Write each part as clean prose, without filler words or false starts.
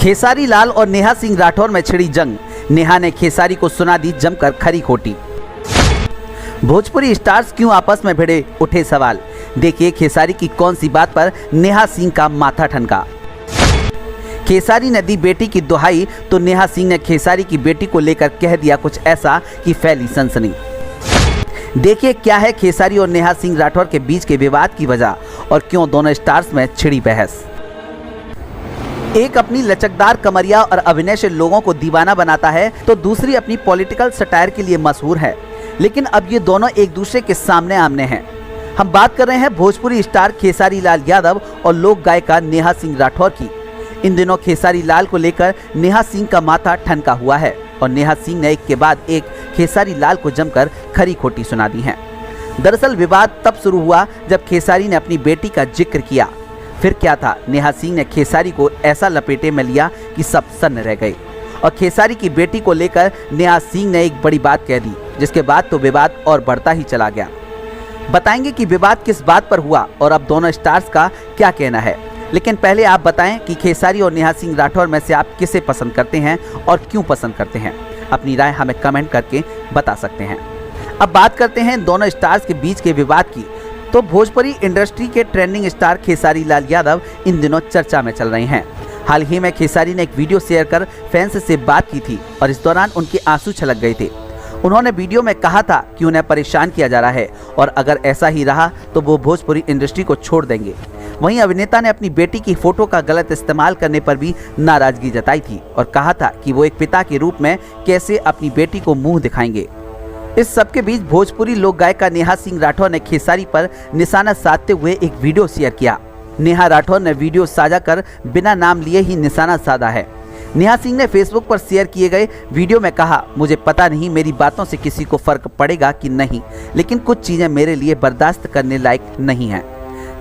खेसारी लाल और नेहा सिंह राठौर में छिड़ी जंग। नेहा ने खेसारी को सुना दी जमकर खरी खोटी। भोजपुरी स्टार्स क्यों आपस में भिड़े, उठे सवाल। देखिए खेसारी की कौन सी बात पर नेहा सिंह का माथा ठनका। खेसारी ने दी बेटी की दुहाई तो नेहा सिंह ने खेसारी की बेटी को लेकर कह दिया कुछ ऐसा कि फैली सनसनी। देखिए क्या है खेसारी और नेहा सिंह राठौर के बीच के विवाद की वजह और क्यों दोनों स्टार्स में छिड़ी बहस। एक अपनी लचकदार कमरिया और अभिनय से लोगों को दीवाना बनाता है तो दूसरी अपनी पॉलिटिकल सटायर के लिए मशहूर है, लेकिन अब ये दोनों एक दूसरे के सामने आमने हैं। हम बात कर रहे हैं भोजपुरी स्टार खेसारी लाल यादव और लोक गायिका नेहा सिंह राठौर की। इन दिनों खेसारी लाल को लेकर नेहा सिंह का माथा ठनका हुआ है और नेहा सिंह ने एक के बाद एक खेसारी लाल को जमकर खरी खोटी सुना दी है। दरअसल विवाद तब शुरू हुआ जब खेसारी ने अपनी बेटी का जिक्र किया। फिर क्या था, नेहा सिंह ने खेसारी को ऐसा लपेटे में लिया कि सब सन्न रह गए और खेसारी की बेटी को लेकर नेहा सिंह ने एक बड़ी बात कह दी, जिसके बाद तो विवाद और बढ़ता ही चला गया। बताएंगे कि विवाद किस बात पर हुआ और अब दोनों स्टार्स का क्या कहना है, लेकिन पहले आप बताएं कि खेसारी और नेहा सिंह राठौर में से आप किसे पसंद करते हैं और क्यों पसंद करते हैं। अपनी राय हमें कमेंट करके बता सकते हैं। अब बात करते हैं दोनों स्टार्स के बीच के विवाद की। तो भोजपुरी इंडस्ट्री के ट्रेंडिंग स्टार खेसारी लाल यादव इन दिनों चर्चा में चल रहे हैं। हाल ही में खेसारी ने एक वीडियो शेयर कर फैंस से बात की थी और इस दौरान उनके आंसू छलक गए थे। उन्होंने वीडियो में कहा था कि उन्हें परेशान किया जा रहा है और अगर ऐसा ही रहा तो वो भोजपुरी इंडस्ट्री को छोड़ देंगे। वहीं अभिनेता ने अपनी बेटी की फोटो का गलत इस्तेमाल करने पर भी नाराजगी जताई थी और कहा था कि वो एक पिता के रूप में कैसे अपनी बेटी को मुंह दिखाएंगे। इस सबके बीच भोजपुरी लोक गायिका नेहा सिंह राठौर ने खेसारी पर निशाना साधते हुए एक वीडियो शेयर किया। नेहा राठौर ने वीडियो साझा कर बिना नाम लिए ही निशाना साधा है। नेहा सिंह ने फेसबुक पर शेयर किए गए वीडियो में कहा, मुझे पता नहीं मेरी बातों से किसी को फर्क पड़ेगा कि नहीं, लेकिन कुछ चीज़ें मेरे लिए बर्दाश्त करने लायक नहीं हैं।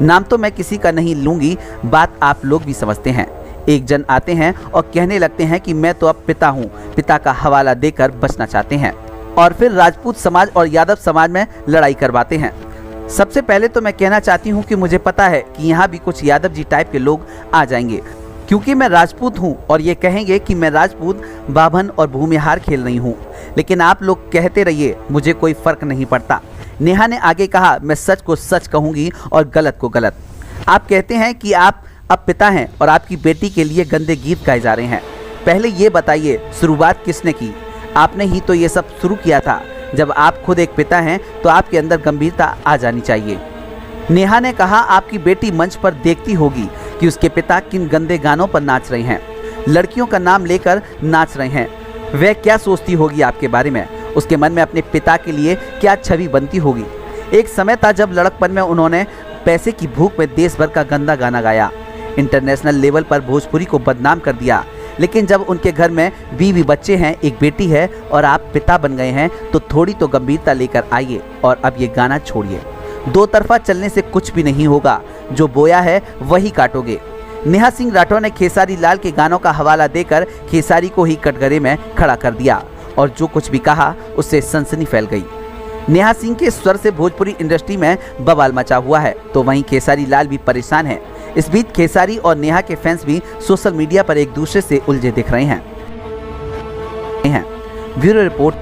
नाम तो मैं किसी का नहीं लूँगी, बात आप लोग भी समझते हैं। एक जन आते हैं और कहने लगते हैं कि मैं तो अब पिता हूँ, पिता का हवाला देकर बचना चाहते हैं और फिर राजपूत समाज और यादव समाज में लड़ाई करवाते हैं। सबसे पहले तो मैं कहना चाहती हूँ कि मुझे पता है कि यहाँ भी कुछ यादव जी टाइप के लोग आ जाएंगे, क्योंकि मैं राजपूत हूँ और ये कहेंगे कि मैं राजपूत बाभन और भूमिहार खेल रही हूँ, लेकिन आप लोग कहते रहिए, मुझे कोई फर्क नहीं पड़ता। नेहा ने आगे कहा, मैं सच को सच कहूँगी और गलत को गलत। आप कहते हैं कि आप अब पिता हैं और आपकी बेटी के लिए गंदे गीत गाए जा रहे हैं। पहले ये बताइए शुरुआत किसने की? आपने ही तो ये सब शुरू किया था। जब आप खुद एक पिता हैं तो आपके अंदर गंभीरता आ जानी चाहिए। नेहा ने कहा, आपकी बेटी मंच पर देखती होगी कि उसके पिता किन गंदे गानों पर नाच रहे हैं, लड़कियों का नाम लेकर नाच रहे हैं। वह क्या सोचती होगी आपके बारे में? उसके मन में अपने पिता के लिए क्या छवि बनती होगी? एक समय था जब लड़कपन में उन्होंने पैसे की भूख में देश भर का गंदा गाना गाया, इंटरनेशनल लेवल पर भोजपुरी को बदनाम कर दिया। लेकिन जब उनके घर में बीवी बच्चे हैं, एक बेटी है और आप पिता बन गए हैं तो थोड़ी तो गंभीरता लेकर आइए और अब ये गाना छोड़िए। दो तरफा चलने से कुछ भी नहीं होगा, जो बोया है वही काटोगे। नेहा सिंह राठौर ने खेसारी लाल के गानों का हवाला देकर खेसारी को ही कटघरे में खड़ा कर दिया और जो कुछ भी कहा उससे सनसनी फैल गई। नेहा सिंह के स्वर से भोजपुरी इंडस्ट्री में बवाल मचा हुआ है तो वहीं खेसारी लाल भी परेशान है। इस बीच खेसारी और नेहा के फैंस भी सोशल मीडिया पर एक दूसरे से उलझे दिख रहे हैं। Bureau report.